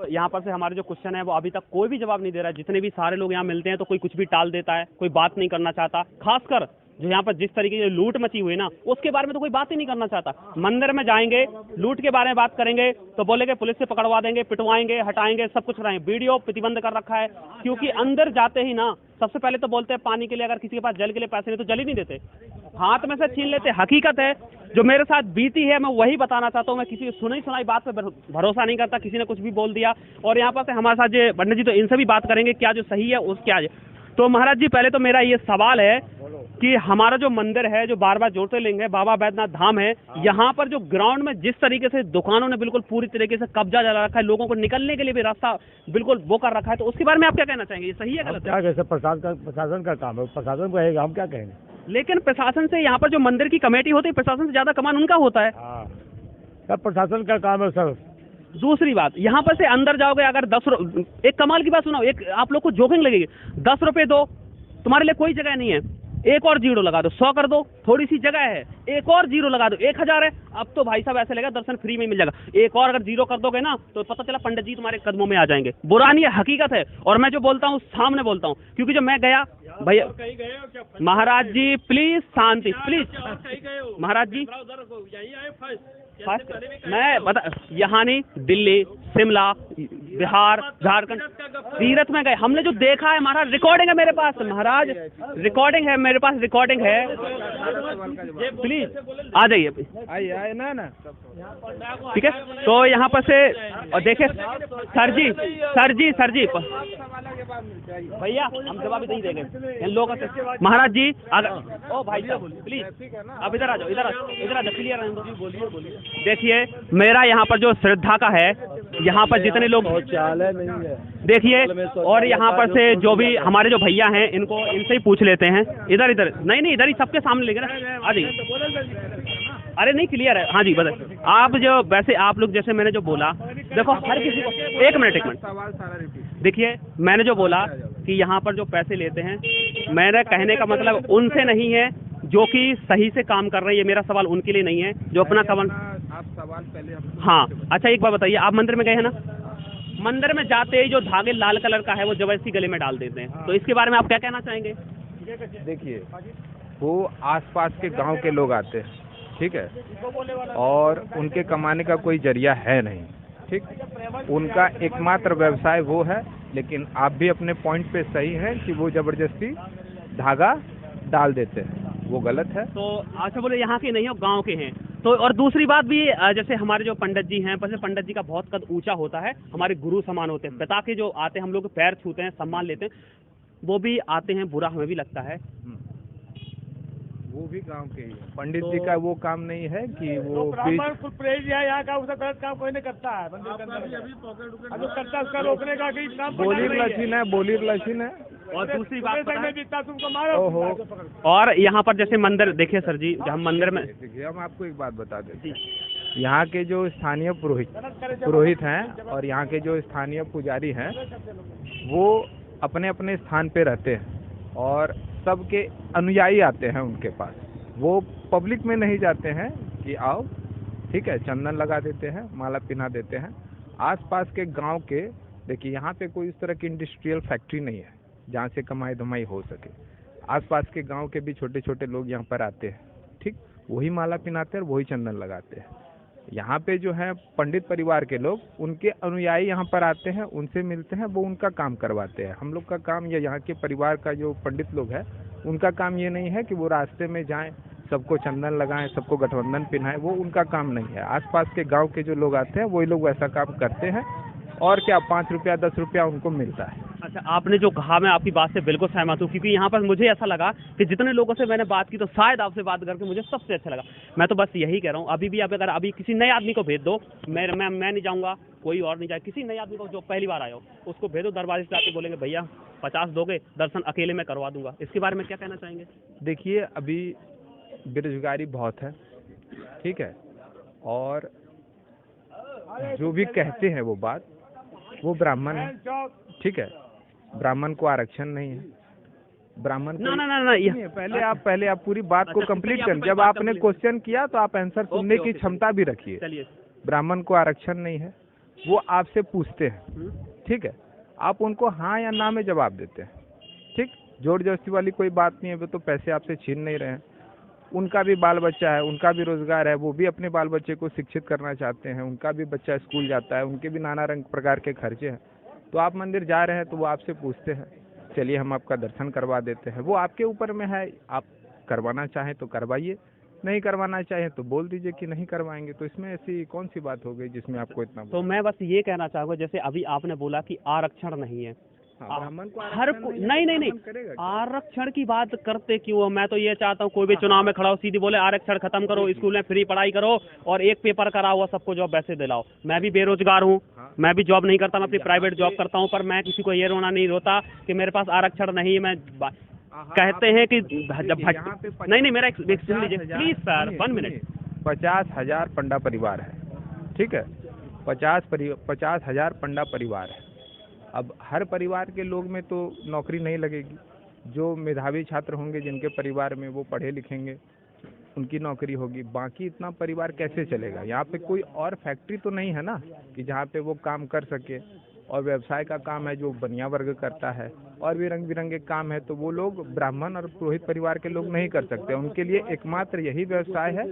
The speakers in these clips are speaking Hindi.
यहाँ पर से हमारे जो क्वेश्चन है वो अभी तक कोई भी जवाब नहीं दे रहा है। जितने भी सारे लोग यहाँ मिलते हैं तो कोई कुछ भी टाल देता है, कोई बात नहीं करना चाहता। खासकर जो यहाँ पर जिस तरीके की लूट मची हुई ना, उसके बारे में तो कोई बात ही नहीं करना चाहता। मंदिर में जाएंगे, लूट के बारे में बात करेंगे तो बोलेंगे पुलिस से पकड़वा देंगे, पिटवाएंगे, हटाएंगे, सब कुछ रहेंगे। वीडियो प्रतिबंध कर रखा है, क्योंकि अंदर जाते ही ना सबसे पहले तो बोलते हैं पानी के लिए, अगर किसी के पास जल के लिए पैसे नहीं तो जल ही नहीं देते, हाथ में से छीन लेते। हकीकत है जो मेरे साथ बीती है, मैं वही बताना चाहता हूँ। मैं किसी सुनी सुनाई बात पे भरोसा नहीं करता, किसी ने कुछ भी बोल दिया। और यहाँ पर से हमारे साथ जो पंडित जी, तो इनसे भी बात करेंगे क्या जो सही है उस क्या है। तो महाराज जी, पहले तो मेरा ये सवाल है कि हमारा जो मंदिर है, जो बार बार ज्योतिर्लिंग है, बाबा बैद्यनाथ धाम है, यहाँ पर जो ग्राउंड में जिस तरीके से दुकानों ने बिल्कुल पूरी तरीके से कब्जा जला रखा है, लोगों को निकलने के लिए भी रास्ता बिल्कुल वो कर रखा है, तो उसके बारे में आप क्या कहना चाहेंगे? ये सही है गलत है? क्या कैसे प्रशासन का काम है, प्रशासन को है, हम क्या कहेंगे। लेकिन प्रशासन से, यहाँ पर जो मंदिर की कमेटी होती है, प्रशासन से ज्यादा कमान उनका होता है। सब प्रशासन का काम है सर। दूसरी बात, यहाँ पर से अंदर जाओगे, अगर एक कमाल की बात सुनाओ, एक आप लोग को जोकिंग लगेगी, 10 रुपए दो, तुम्हारे लिए कोई जगह नहीं है, एक और जीरो लगा दो, 100 कर दो, थोड़ी सी जगह है, एक और जीरो लगा दो, 1000 है, अब तो भाई साहब ऐसे लगेगा दर्शन फ्री में मिल जाएगा। एक और अगर जीरो कर दोगे ना तो पता चला पंडित जी तुम्हारे कदमों में आ जाएंगे। बुरा नहीं है, हकीकत है। और मैं जो बोलता हूँ सामने बोलता हूँ, क्योंकि जब मैं गया भैया, महाराज जी प्लीज शांति, प्लीज महाराज जी, मैं बता, यहाँ नहीं, दिल्ली, शिमला, बिहार, झारखंड, तीरथ में गए, हमने जो देखा है महाराज, रिकॉर्डिंग है मेरे पास महाराज, रिकॉर्डिंग है मेरे पास, रिकॉर्डिंग है। प्लीज आ जाइए, आइए ना, ठीक है। तो यहाँ पर से और देखे सर जी भैया, हम जवाब नहीं देंगे इन लोगों से। महाराज जी अगर ओ भाई साहब प्लीज अब इधर आ जाओ, इधर आ जाओ, क्लियर है। देखिए मेरा यहाँ पर जो श्रद्धा का है, यहाँ पर जितने लोग देखिए, और यहाँ पर से जो भी हमारे जो भैया हैं, इनको इनसे ही पूछ लेते हैं। इधर नहीं, इधर ही सबके सामने लेंगे ना। आ जाइए। अरे नहीं, क्लियर है। हाँ जी बताइए। आप जो वैसे आप लोग जैसे मैंने जो बोला, देखो हर किसी को एक मिनट देखिए, मैंने जो बोला कि यहाँ पर जो पैसे लेते हैं, मेरे कहने का मतलब उनसे नहीं है जो कि सही से काम कर रहे हैं। ये मेरा सवाल उनके लिए नहीं है जो अपना कवन। आप सवाल पहले हाँ अच्छा, एक बात बताइए, आप मंदिर में गए हैं ना? मंदिर में जाते ही जो धागे लाल कलर का है वो जबरदस्ती गले में डाल देते हैं, तो इसके बारे में आप क्या कहना चाहेंगे? देखिए, वो आसपास के गांव के लोग आते हैं, ठीक है, और उनके कमाने का कोई जरिया है नहीं, ठीक, उनका एकमात्र व्यवसाय वो है। लेकिन आप भी अपने पॉइंट पे सही हैं कि वो जबरदस्ती धागा डाल देते हैं, वो गलत है। तो अच्छा बोले यहाँ के नहीं हो, गांव के हैं तो। और दूसरी बात भी, जैसे हमारे जो पंडित जी हैं, वैसे पंडित जी का बहुत कद ऊंचा होता है, हमारे गुरु समान होते हैं, पिता के जो आते हैं, हम लोग के पैर छूते हैं, सम्मान लेते हैं, वो भी आते हैं, बुरा हमें भी लगता है। वो भी गांव के ही है। पंडित जी का वो काम नहीं है कि वो यहाँ का उसका गलत काम कोई नहीं करता है। करता उसका रोकने का बोली लक्षण है। और दूसरी बात और यहाँ पर जैसे मंदिर देखिए सर जी, हम मंदिर में देखिए, हम आपको एक बात बता देते हैं, यहाँ के जो स्थानीय पुरोहित हैं और यहाँ के जो स्थानीय पुजारी हैं, वो अपने अपने स्थान पे रहते हैं और सबके अनुयायी आते हैं उनके पास। वो पब्लिक में नहीं जाते हैं कि आओ, ठीक है, चंदन लगा देते हैं, माला पिना देते हैं। आसपास के गांव के, देखिए यहाँ पे कोई इस तरह की इंडस्ट्रियल फैक्ट्री नहीं है जहाँ से कमाई धमाई हो सके। आसपास के गांव के भी छोटे छोटे लोग यहाँ पर आते हैं, ठीक, वही माला पिनाते हैं और वही चंदन लगाते हैं। यहाँ पे जो है पंडित परिवार के लोग, उनके अनुयायी यहाँ पर आते हैं, उनसे मिलते हैं, वो उनका काम करवाते हैं। हम लोग का काम, या यहाँ के परिवार का जो पंडित लोग हैं, उनका काम ये नहीं है कि वो रास्ते में जाएं, सबको चंदन लगाएं, सबको गठबंधन पिन्हाएं, वो उनका काम नहीं है। आसपास के गांव के जो लोग आते हैं वही लोग वैसा काम करते हैं, और क्या 5 रुपया 10 रुपया उनको मिलता है। अच्छा, आपने जो कहा, मैं आपकी बात से बिल्कुल सहमत हूँ, क्योंकि यहाँ पर मुझे ऐसा लगा कि जितने लोगों से मैंने बात की, तो शायद आपसे बात करके मुझे सबसे अच्छा लगा। मैं तो बस यही कह रहा हूँ, अभी भी आप अगर अभी किसी नए आदमी को भेज दो, मैं नहीं जाऊँगा, कोई और नहीं जाए, किसी नए आदमी को जो पहली बार आया हो उसको भेजो, दरवाजे से आके बोलेंगे भैया 50 दोगे, दर्शन अकेले में करवा दूंगा। इसके बारे में क्या कहना चाहेंगे? देखिए, अभी बेरोजगारी बहुत है, ठीक है, और जो भी कहते हैं वो बात, वो ब्राह्मण है, ठीक है, ब्राह्मण को आरक्षण नहीं है, ब्राह्मण ना पहले आप पूरी बात को कंप्लीट करें। जब आपने क्वेश्चन किया तो आप आंसर सुनने की क्षमता भी रखिए। ब्राह्मण को आरक्षण नहीं है, वो आपसे पूछते हैं, ठीक है, आप उनको हाँ या ना में जवाब देते हैं, ठीक। जोर जबरदस्ती वाली कोई बात नहीं है, वो तो पैसे आपसे छीन नहीं रहे हैं, उनका भी बाल बच्चा है, उनका भी रोजगार है, वो भी अपने बाल बच्चे को शिक्षित करना चाहते हैं, उनका भी बच्चा स्कूल जाता है, उनके भी नाना रंग प्रकार के खर्चे हैं। तो आप मंदिर जा रहे हैं तो वो आपसे पूछते हैं, चलिए हम आपका दर्शन करवा देते हैं। वो आपके ऊपर में है, आप करवाना चाहें तो करवाइए, नहीं करवाना चाहें तो बोल दीजिए कि नहीं करवाएंगे। तो इसमें ऐसी कौन सी बात हो गई जिसमें आपको इतना तो मैं बस ये कहना चाहूँगा, जैसे अभी आपने बोला कि आरक्षण नहीं है, ब्राह्मण को हर को नहीं आरक्षण की बात करते क्यों हो? मैं तो ये चाहता हूँ कोई भी चुनाव में खड़ा हो सीधी बोले आरक्षण खत्म करो, स्कूल में फ्री पढ़ाई करो और एक पेपर करा हुआ सबको जॉब वैसे दिलाओ। मैं भी बेरोजगार हूँ, मैं भी जॉब नहीं करता, मैं अपनी प्राइवेट जॉब करता हूँ, पर मैं किसी को ये रोना नहीं रोता कि मेरे पास आरक्षण नहीं है। मैं कहते हैं कि जब नहीं मेरा एक सुन लीजिए प्लीज सर, 1 मिनट। 50,000 पंडा परिवार है, ठीक है, 50,000 पंडा परिवार है। अब हर परिवार के लोग में तो नौकरी नहीं लगेगी, जो मेधावी छात्र होंगे जिनके परिवार में वो पढ़े लिखेंगे उनकी नौकरी होगी, बाकी इतना परिवार कैसे चलेगा? यहाँ पे कोई और फैक्ट्री तो नहीं है ना कि जहाँ पे वो काम कर सके, और व्यवसाय का काम है जो बनिया वर्ग करता है, और भी रंग बिरंगे काम है, तो वो लोग ब्राह्मण और पुरोहित परिवार के लोग नहीं कर सकते। उनके लिए एकमात्र यही व्यवसाय है,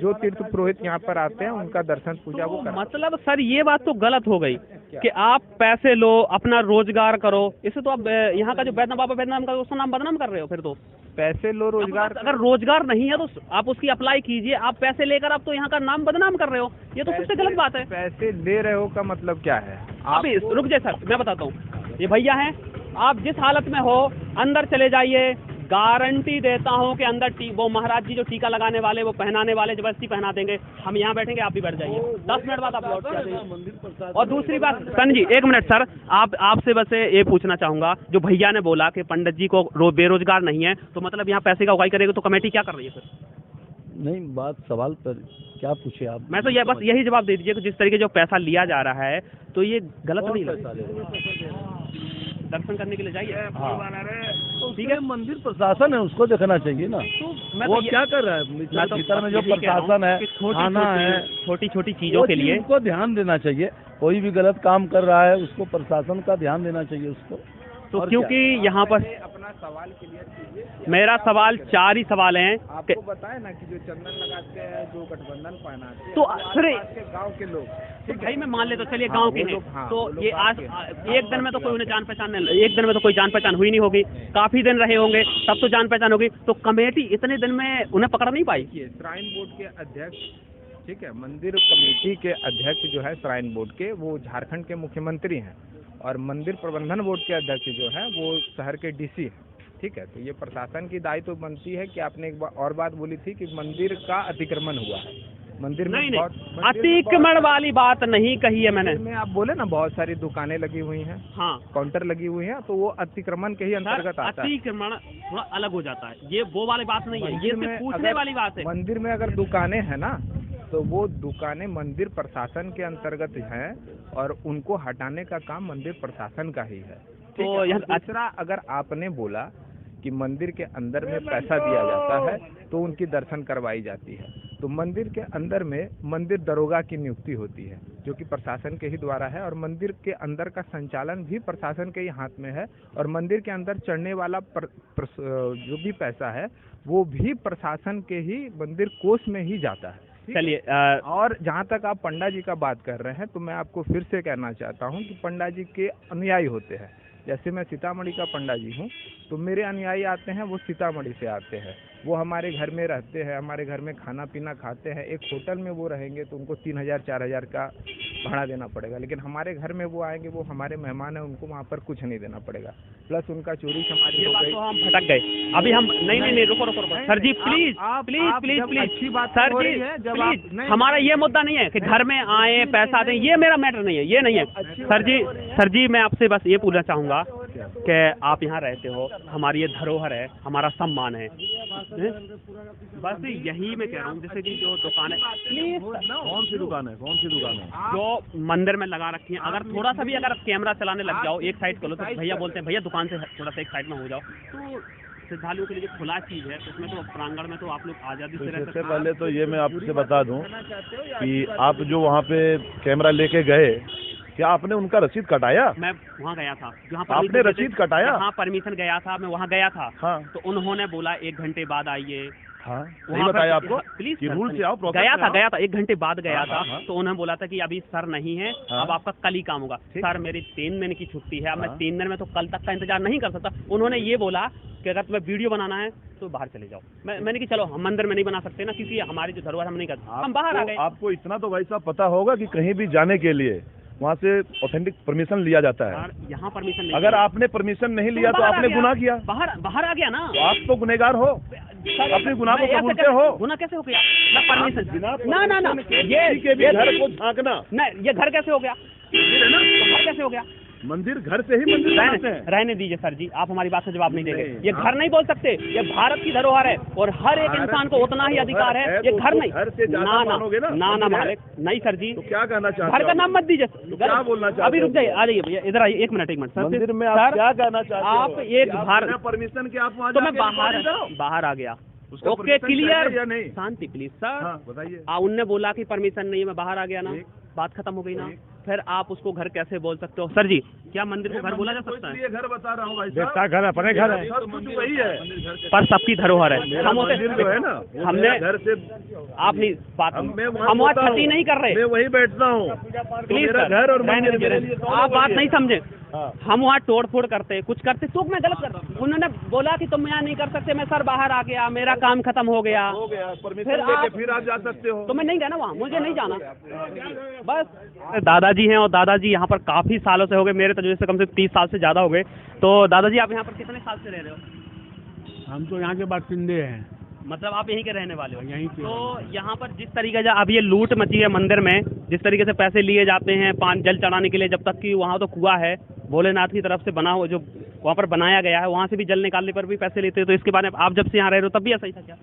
जो तीर्थ पुरोहित यहाँ पर आते हैं उनका दर्शन पूजा वो करते हैं। मतलब सर ये बात तो गलत हो गई कि आप पैसे लो अपना रोजगार करो, इससे तो आप यहाँ का जो वैद्यनाथ बाबा वैद्यनाथ का उसका नाम बदनाम कर रहे हो। फिर तो पैसे लो रोजगार, अगर रोजगार नहीं है तो आप उसकी अप्लाई कीजिए, आप पैसे लेकर आप तो यहाँ का नाम बदनाम कर रहे हो, ये तो सबसे गलत बात है। पैसे ले रहे हो का मतलब क्या है? आप रुक जाए सर, मैं बताता हूँ। ये भैया हैं, आप जिस हालत में हो अंदर चले जाइए, गारंटी देता हूँ कि अंदर वो महाराज जी जो टीका लगाने वाले वो पहनाने वाले जबरदस्ती पहना देंगे। हम यहाँ बैठेंगे, आप भी बैठ जाइए, 10 मिनट बाद आप लौट जाइए। और दूसरी बात सन जी, 1 मिनट सर, आपसे बस ये पूछना चाहूंगा, जो भैया ने बोला कि पंडित जी को बेरोजगार नहीं है, तो मतलब यहाँ पैसे का उगाई करेगा तो कमेटी क्या कर रही है फिर? नहीं, बात सवाल पर क्या पूछे आप? मैं तो ये बस यही जवाब दे दीजिए कि जिस तरीके जो पैसा लिया जा रहा है तो ये गलत नहीं लगता। दर्शन करने के लिए जाइए, तो ठीक है, मंदिर प्रशासन है उसको देखना चाहिए ना। तो वो क्या कर रहा है भीतर में जो प्रशासन है, खाना है, छोटी छोटी चीजों के लिए उनको ध्यान देना चाहिए। कोई भी गलत काम कर रहा है उसको प्रशासन का ध्यान देना चाहिए उसको। तो क्योंकि यहाँ पर अपना सवाल क्लियर कीजिए। मेरा सवाल 4 ही सवाल हैं। आपको बताए ना कि जो चंदन लगाते हैं, जो गठबंधन पहनाते हैं, तो फिर गांव के लोग, तो भाई मैं मान ले तो चलिए गांव के हैं, तो ये आज एक दिन में तो कोई उन्हें जान पहचान नहीं, एक दिन में तो कोई जान पहचान हुई नहीं होगी, काफी दिन रहे होंगे तब तो जान पहचान होगी। तो कमेटी इतने दिन में उन्हें पकड़ नहीं पाई? श्राइन बोर्ड के अध्यक्ष, ठीक है, मंदिर कमेटी के अध्यक्ष जो है श्राइन बोर्ड के, वो झारखंड के मुख्यमंत्री हैं, और मंदिर प्रबंधन बोर्ड के अध्यक्ष जो है वो शहर के डीसी हैं, ठीक है। तो ये प्रशासन की दायित्व तो बनती है कि आपने एक और बात बोली थी कि मंदिर का अतिक्रमण हुआ है, मंदिर में नहीं, अतिक्रमण वाली बात नहीं कही है मैंने। में आप बोले ना बहुत सारी दुकानें लगी हुई हैं, हाँ, काउंटर लगी हुई हैं, तो वो अतिक्रमण के ही अंतर्गत आता है। अतिक्रमण थोड़ा अलग हो जाता है, ये वो वाली बात नहीं है, ये सिर्फ पूछने वाली बात है। मंदिर में अगर दुकानें हैं ना, तो वो दुकानें मंदिर प्रशासन के अंतर्गत हैं और उनको हटाने का काम मंदिर प्रशासन का ही है। तो यह दूसरा, अगर आपने बोला कि मंदिर के अंदर में पैसा दिया जाता है तो उनकी दर्शन करवाई जाती है, तो मंदिर के अंदर में मंदिर दरोगा की नियुक्ति होती है जो कि प्रशासन के ही द्वारा है, और मंदिर के अंदर का संचालन भी प्रशासन के ही हाथ में है, और मंदिर के अंदर चढ़ने वाला जो भी पैसा है वो भी प्रशासन के ही मंदिर कोष में ही जाता है। चलिए, और जहाँ तक आप पंडा जी का बात कर रहे हैं, तो मैं आपको फिर से कहना चाहता हूँ कि पंडा जी के अनुयायी होते हैं। जैसे मैं सीतामढ़ी का पंडा जी हूँ, तो मेरे अनुयायी आते हैं वो सीतामढ़ी से आते हैं, वो हमारे घर में रहते हैं, हमारे घर में खाना पीना खाते हैं। एक होटल में वो रहेंगे तो उनको 3,000-4,000 का भाड़ा देना पड़ेगा, लेकिन हमारे घर में वो आएंगे, वो हमारे मेहमान हैं, उनको वहाँ पर कुछ नहीं देना पड़ेगा, प्लस उनका चोरी चमारी हो गई। तो हम भटक गए अभी हम नहीं रुको सर जी, प्लीज अच्छी बात सर जी, प्लीज, हमारा ये मुद्दा नहीं है कि घर में आए पैसा दें, ये मेरा मैटर नहीं है, ये नहीं है सर जी मैं आपसे बस ये पूछना चाहूँगा कि आप यहाँ रहते हो, हमारी ये धरोहर है, हमारा सम्मान है, बस यही मैं कह रहा हूँ। जैसे कि जो दुकान है, कौन सी दुकान है जो मंदिर में लगा रखी है, अगर थोड़ा सा भी अगर कैमरा चलाने लग जाओ, एक साइड करो, तो भैया बोलते हैं भैया दुकान से थोड़ा सा एक साइड में हो जाओ, तो श्रद्धालुओं के लिए जो खुला चीज है उसमें तो प्रांगण में तो आप लोग आजादी से रह सकते हैं। सबसे पहले तो ये मैं आपसे बता दूं कि आप जो वहाँ पे कैमरा लेके गए क्या आपने उनका रसीद कटाया? मैं वहाँ गया था जहाँ आपने रसीद कटाया? हाँ परमिशन गया था, मैं वहाँ गया था। हाँ। तो उन्होंने बोला 1 घंटे बाद आइए। हाँ, नहीं बताया आपको? प्लीज कि रूल से आओ, प्रोसेस गया में था आओ। गया था 1 घंटे बाद गया हाँ, था। हाँ। तो उन्होंने बोला था कि अभी सर नहीं है, हाँ। अब आपका कल ही काम होगा। ठीक। सर मेरी 3 दिन की छुट्टी है, अब मैं हाँ। 3 दिन में तो कल तक का इंतजार नहीं कर सकता। उन्होंने ये बोला कि अगर तुम्हें वीडियो बनाना है तो बाहर चले जाओ। मैंने कि चलो हम मंदिर में नहीं बना सकते ना, क्योंकि हमारी जो धरोहर हम नहीं करते, हम बाहर आ गए। आपको इतना तो भाई साहब पता होगा कि कहीं भी जाने के लिए वहाँ से ऑथेंटिक परमिशन लिया जाता है। यहाँ परमिशन नहीं। अगर आपने परमिशन नहीं लिया तो आपने गुनाह किया। बाहर आ गया ना। तो आप तो गुनहगार हो, अपने गुनाह को कबूलते हो। गुनाह कैसे हो गया? मैं परमिशन ना किसी के भी घर को झांकना, नहीं, ये घर कैसे हो गया? घर कैसे हो गया? मंदिर घर से ही मंदिर बनाते हैं। रहने दीजिए सर जी, आप हमारी बात से जवाब नहीं देंगे। ये घर नहीं बोल सकते, ये भारत की धरोहर है और हर एक इंसान को उतना ही अधिकार है। ये घर नहीं, घर से ज्यादा मानोगे ना? ना मालिक नहीं सर जी। तो क्या कहना चाहते घर का नाम मत दीजिए। क्या बोलना चाहते? अभी रुक जाइए, आ जाइए भैया, इधर आइए 1 मिनट सर। मंदिर में आप क्या कहना चाहते हो? आप एक भारत परमिशन के आप वहाँ तो मैं बाहर आ गया। उसका ओके क्लियर या नहीं? शांति प्लीज सर। हाँ, बताइए। उनने बोला कि परमिशन नहीं है, मैं बाहर आ गया ना, बात खत्म हो गई ना। फिर आप उसको घर कैसे बोल सकते हो? सर जी क्या मंदिर को घर बोला जा सकता है? घर बता रहा हूँ भाई बेटा घर अपने घर है, वही है, पर सबकी धरोहर है। हम मंदिर जो है ना, हमने घर से आप नहीं बात, हम वहाँ क्षति नहीं कर रहे। मैं वही बैठता हूँ। प्लीज मेरा घर और मंदिर मेरे लिए आप बात नहीं समझे। हाँ। हम वहाँ तोड़ फोड़ करते कुछ करते तो मैं गलत कर रहा हूँ। उन्होंने बोला कि तुम यहाँ नहीं कर सकते, मैं सर बाहर आ गया, मेरा काम खत्म हो गया। परमिशन लेके फिर आप जा सकते हो। तो मैं नहीं गया ना वहाँ, मुझे नहीं जाना बस। दादाजी हैं और दादाजी यहाँ पर काफी सालों से हो गए, मेरे तजुर्बे से कम से कम 30 साल से ज्यादा हो गए। तो दादाजी आप यहाँ पर कितने साल से रह रहे हो? हम तो यहाँ के बासिंदे हैं। मतलब आप यहीं के रहने वाले हो? यहीं के। तो यहाँ पर जिस तरीके से अब ये लूट मची है मंदिर में, जिस तरीके से पैसे लिए जाते हैं पान जल चढ़ाने के लिए, जब तक कि वहाँ तो कुआं है भोलेनाथ की तरफ से बना हुआ, जो वहाँ पर बनाया गया है, वहाँ से भी जल निकालने पर भी पैसे लेते हैं। तो इसके बारे में आप जब से यहाँ रह रहे हो तब भी ऐसा ही था क्या?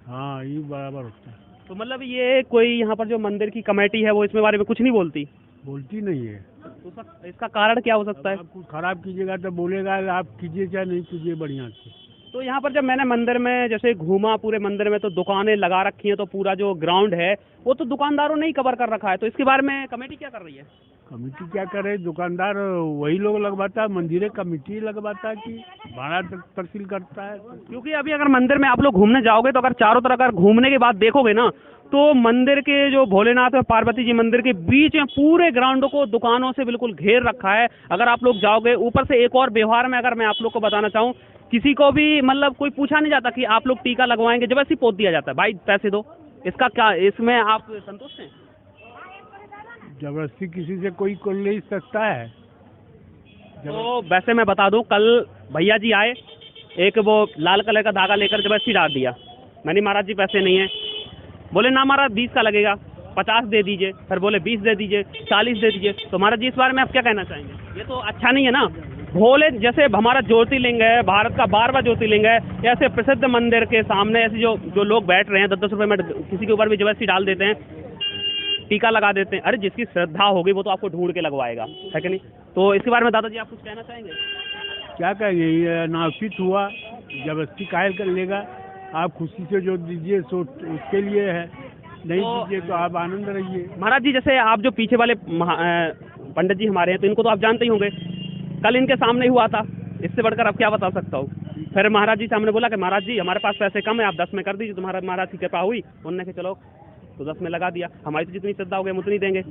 हाँ ये बराबर होता है। तो मतलब ये कोई यहाँ पर जो मंदिर की कमेटी है वो इसमें बारे में कुछ नहीं बोलती? बोलती नहीं है। तो इसका कारण क्या हो सकता है? आप कुछ खराब कीजिएगा तो बोलेगा आप कीजिए चाहे नहीं कीजिए बढ़िया से। तो यहाँ पर जब मैंने मंदिर में जैसे घूमा पूरे मंदिर में, तो दुकानें लगा रखी हैं, तो पूरा जो ग्राउंड है वो तो दुकानदारों ने ही कवर कर रखा है। तो इसके बारे में कमेटी क्या कर रही है? कमेटी क्या करे, दुकानदार वही लोग लगवाता है, मंदिर कमेटी लगवाता है कि भाड़ा तहसील करता है। क्योंकि अभी अगर मंदिर में आप लोग घूमने जाओगे तो अगर चारों तरफ अगर घूमने के बाद देखोगे ना, तो मंदिर के जो भोलेनाथ और पार्वती जी मंदिर के बीच में पूरे ग्राउंड को दुकानों से बिल्कुल घेर रखा है। अगर आप लोग जाओगे, ऊपर से एक और व्यवहार में अगर मैं आप लोग को बताना चाहूँ, किसी को भी मतलब कोई पूछा नहीं जाता कि आप लोग टीका लगवाएंगे, जब ऐसे पोत दिया जाता है भाई पैसे दो। इसका क्या, इसमें आप संतुष्ट हैं? जबरदस्ती किसी से कोई कर ले सकता है। तो वैसे मैं बता दूं, कल भैया जी आए, एक वो लाल कलर का धागा लेकर जबरदस्ती डाल दिया। मैंने महाराज जी पैसे नहीं है। बोले ना महाराज 20 का लगेगा, 50 दे दीजिए। फिर बोले 20 दे दीजिए, 40 दे दीजिए। तो महाराज जी इस बारे में आप क्या कहना चाहेंगे? ये तो अच्छा नहीं है ना। भोले जैसे हमारा ज्योतिर्लिंग है, भारत का 12वां ज्योतिर्लिंग है, ऐसे प्रसिद्ध मंदिर के सामने ऐसे जो लोग बैठ रहे हैं 10-10 रुपए में किसी के ऊपर भी जबरदस्ती डाल देते हैं, टीका लगा देते हैं। अरे जिसकी श्रद्धा होगी वो तो आपको ढूंढ के लगवाएगा, है कि नहीं? तो इसके बारे में दादाजी आप कुछ कहना चाहेंगे? क्या कहिए, ये नाउचित हुआ, जबरदस्ती कायल कर लेगा। आप खुशी से जो दीजिए सो उसके लिए है, नहीं दीजिए तो आप आनंद रहिए। महाराज जी जैसे आप जो पीछे वाले पंडित जी हमारे हैं, तो इनको तो आप जानते ही होंगे, कल इनके सामने हुआ था, इससे बढ़कर अब क्या बता सकता हूँ। फिर महाराज जी से हमने बोला कि महाराज जी हमारे पास पैसे कम है, आप 10 में कर दीजिए। तुम्हारा महाराज की कृपा हुई, उन्होंने कहा चलो तो 10 में लगा दिया। हमारी तो जितनी श्रद्धा हो गई हम उतनी देंगे।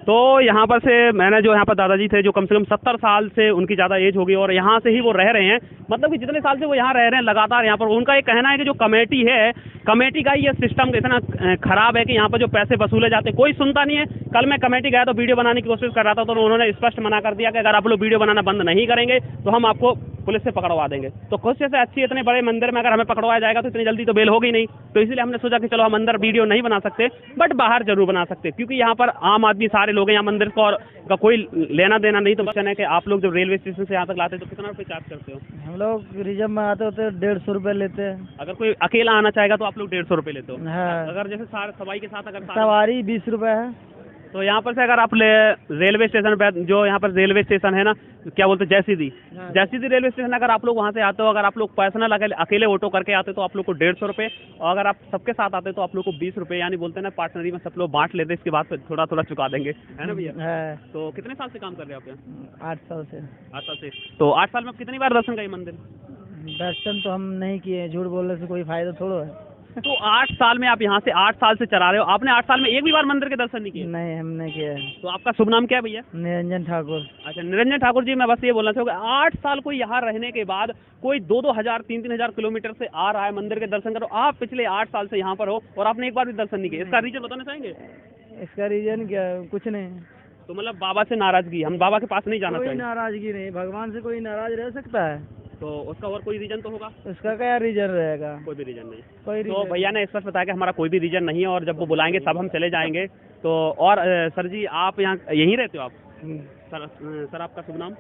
तो यहाँ पर से मैंने जो यहाँ पर दादाजी थे, जो कम से कम 70 साल से उनकी ज़्यादा एज होगी और यहाँ से ही वो रह रहे हैं, मतलब कि जितने साल से वो यहाँ रह रहे हैं लगातार यहाँ पर, उनका एक कहना है कि जो कमेटी है, कमेटी का ये सिस्टम इतना खराब है कि यहाँ पर जो पैसे वसूले जाते हैं कोई सुनता नहीं है। कल मैं कमेटी गया तो वीडियो बनाने की कोशिश कर रहा था, तो उन्होंने स्पष्ट मना कर दिया कि अगर आप लोग वीडियो बनाना बंद नहीं करेंगे तो हम आपको पुलिस से पकड़वा देंगे। तो खुद से अच्छी इतने बड़े मंदिर में अगर हमें पकड़वाया जाएगा तो इतनी जल्दी तो बेल होगी नहीं। तो इसलिए हमने सोचा कि चलो हम अंदर वीडियो नहीं बना सकते, बट बाहर जरूर बना सकते, क्योंकि यहाँ पर आम आदमी सारे लोग हैं, यहाँ मंदिर को और का कोई लेना देना नहीं। तो क्वेश्चन है कि आप लोग जब रेलवे स्टेशन से यहाँ तक लाते हैं तो कितना रुपये चार्ज करते हो? हम लोग रिजर्व में आते होते 150 रुपये लेते हैं। अगर कोई अकेला आना चाहेगा तो आप लोग 150 रुपये लेते हो? हाँ। अगर जैसे सवाई के साथ अगर सवारी 20 रुपये है। तो यहाँ पर से अगर आप रेलवे स्टेशन पे, जो यहाँ पर रेलवे स्टेशन है ना, क्या बोलते हैं, जैसीदी रेलवे स्टेशन, अगर आप लोग वहाँ से आते हो, अगर आप लोग पर्सनल अकेले ऑटो करके आते तो आप लोग को 150 रुपये, और अगर आप सबके साथ आते तो आप लोग को 20 रुपये, यानी बोलते हैं ना पार्टनरी में सब लोग बांट लेते, इसके बाद फिर थोड़ा थोड़ा चुका देंगे, है ना भैया? है। तो कितने साल से काम कर रहे हो आप यहाँ? 8 साल से। 8 साल से। तो 8 साल में आप कितनी बार दर्शन गए मंदिर? दर्शन तो हम नहीं किए, झूठ बोलने से कोई फायदा थोड़ा है। तो 8 साल में आप यहाँ से 8 साल से चला रहे हो, आपने 8 साल में एक भी बार मंदिर के दर्शन नहीं किए? नहीं, हमने किया है। तो आपका शुभ नाम क्या है भैया? निरंजन ठाकुर। अच्छा, निरंजन ठाकुर जी, मैं बस ये बोलना चाहूँगा, 8 साल कोई यहाँ रहने के बाद कोई 2-2 हज़ार 3-3 हज़ार किलोमीटर से आ रहा है मंदिर के दर्शन करो, आप पिछले 8 साल से यहाँ पर हो और आपने एक बार भी दर्शन नहीं किया, इसका रीजन बताना चाहेंगे? इसका रीजन क्या है? कुछ नहीं। तो मतलब बाबा से नाराजगी, हम बाबा के पास नहीं जाना कोई चाहिए? नाराजगी नहीं, भगवान से कोई नाराज रह सकता है? तो उसका और कोई रीजन तो होगा? उसका क्या रीजन रहेगा? कोई भी रीजन नहीं। कोई तो रीजन भैया ने इस पर बताया कि हमारा कोई भी रीजन नहीं है, और जब वो बुलाएंगे तब हम चले जाएंगे। तो और सर जी, आप यहाँ यहीं रहते हो आप? सर आपका शुभ नाम?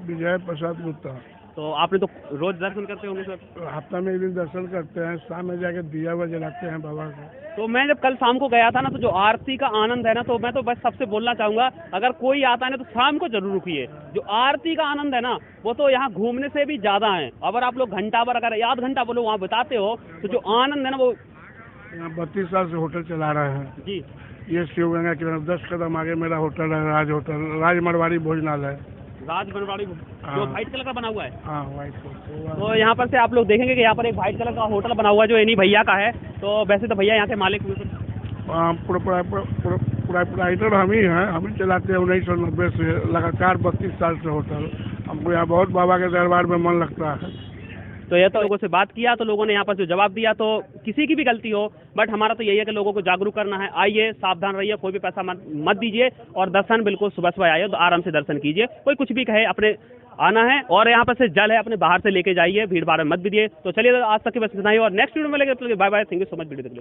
विजय प्रसाद गुप्ता। तो आपने तो रोज दर्शन करते होंगे सर? हफ्ता में एक दिन दर्शन करते हैं, शाम में जाके दिया हुआ जलाते हैं बाबा को। तो मैं जब कल शाम को गया था ना, तो जो आरती का आनंद है ना, तो मैं तो बस सबसे बोलना चाहूँगा, अगर कोई आता है ना तो शाम को जरूर रुकिए। जो आरती का आनंद है ना, वो तो यहाँ घूमने से भी ज़्यादा है। अगर आप लोग घंटा भर, अगर आध घंटा बोलो वहाँ बिताते हो, तो जो आनंद है ना वो। यहाँ 32 साल से होटल चला रहे हैं जी। ये शिव गंगा की तरफ 10 कदम आगे मेरा होटल है, राज होटल, राज मरवाड़ी भोजनालय। राज बनवाड़ी, जो व्हाइट कलर का बना हुआ है? हाँ, व्हाइट। तो यहाँ पर से आप लोग देखेंगे कि यहाँ पर एक व्हाइट कलर का होटल बना हुआ है, जो इन्हीं भैया का है। तो वैसे तो भैया यहाँ के मालिक हुए? प्रोप्राइटर हम ही हैं, हम ही चलाते हैं 1990 से लगातार 32 साल से होटल। हमको यहाँ बहुत बाबा के दरबार में मन लगता है। तो ये तो लोगों से बात किया, तो लोगों ने यहाँ पर जो जवाब दिया, तो किसी की भी गलती हो, बट हमारा तो यही है कि लोगों को जागरूक करना है। आइए, सावधान रहिए, कोई भी पैसा मत दीजिए, और दर्शन बिल्कुल सुबह सुबह आइए, तो आराम से दर्शन कीजिए। कोई कुछ भी कहे, अपने आना है, और यहाँ पर से जल है अपने बाहर से लेके जाइए, भीड़ भाड़ में मत दीजिए। तो चलिए, आज तक की बस इतना ही, और नेक्स्ट वीडियो में लेकर bye bye, thank you so much video देखने के लिए।